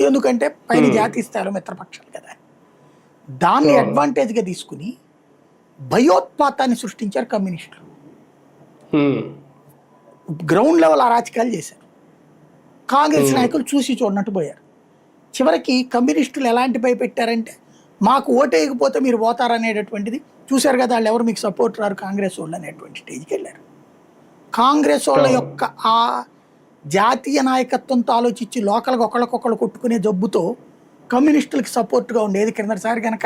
ఎందుకంటే పైన జాతీయ స్థాయిలో మిత్రపక్షాలు కదా. దాన్ని అడ్వాంటేజ్గా తీసుకుని భయోత్పాతాన్ని సృష్టించారు కమ్యూనిస్టులు. గ్రౌండ్ లెవెల్ అరాచకాలు చేశారు. కాంగ్రెస్ నాయకులు చూసి చూడనట్టు పోయారు. చివరికి కమ్యూనిస్టులు ఎలాంటి భయపెట్టారంటే మాకు ఓటేయకపోతే మీరు పోతారనేటటువంటిది చూశారు కదా. వాళ్ళు ఎవరు మీకు సపోర్ట్ రారు కాంగ్రెస్ వాళ్ళు అనేటువంటి స్టేజ్కి వెళ్ళారు. కాంగ్రెస్ వాళ్ళ యొక్క ఆ జాతీయ నాయకత్వంతో ఆలోచించి లోకల్గా ఒకళ్ళకొకళ్ళు కొట్టుకునే జబ్బుతో కమ్యూనిస్టులకి సపోర్ట్గా ఉండేది. కిందసారి కనుక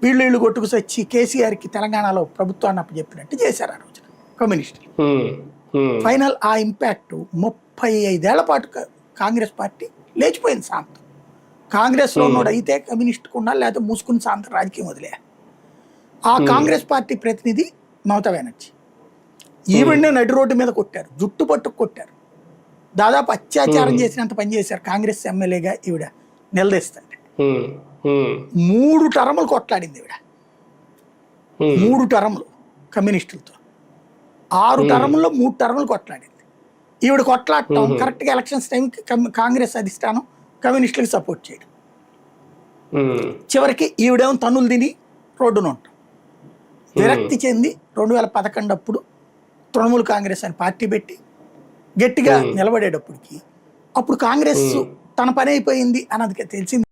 వీళ్ళు కొట్టుకు వచ్చి కేసీఆర్కి తెలంగాణలో ప్రభుత్వాన్ని అప్పచెప్పినట్టు చేశారు ఆ రోజున కమ్యూనిస్టులు. ఫైనల్ ఆ ఇంపాక్ట్ 35 ఏళ్ల పాటు కాంగ్రెస్ పార్టీ లేచిపోయింది సాంతం. కాంగ్రెస్లో ఉన్నోడు అయితే కమ్యూనిస్టుకు ఉండాలి, లేకపోతే మూసుకుని సాంతం రాజకీయం వదిలే. ఆ కాంగ్రెస్ పార్టీ ప్రతినిధి మమతా బెనర్జీ ఈవిడనే నడి రోడ్డు మీద కొట్టారు, జుట్టు పట్టుకు కొట్టారు. దాదాపు అత్యాచారం చేసినంత పని చేశారు కాంగ్రెస్ ఎమ్మెల్యేగా ఈవిడ నిలదీస్తుంటే. 3 టర్ములు కొట్లాడింది ఈవిడ. 3 టర్ములు కమ్యూనిస్టులతో, 6 టర్ముల్లో 3 టర్ములు కొట్లాడింది ఈవిడ. కొట్లాడటం కరెక్ట్గా ఎలక్షన్స్ టైంకి కాంగ్రెస్ అధిష్టానం కమ్యూనిస్టులకు సపోర్ట్ చేయడం. చివరికి ఈవిడేమో తన్నులు తిని రోడ్డున ఉంటాం. విరక్తి చెంది 2011 అప్పుడు తృణమూల్ కాంగ్రెస్ అని పార్టీ పెట్టి గట్టిగా నిలబడేటప్పటికి అప్పుడు కాంగ్రెస్ తన పని అయిపోయింది అన్నది తెలిసింది.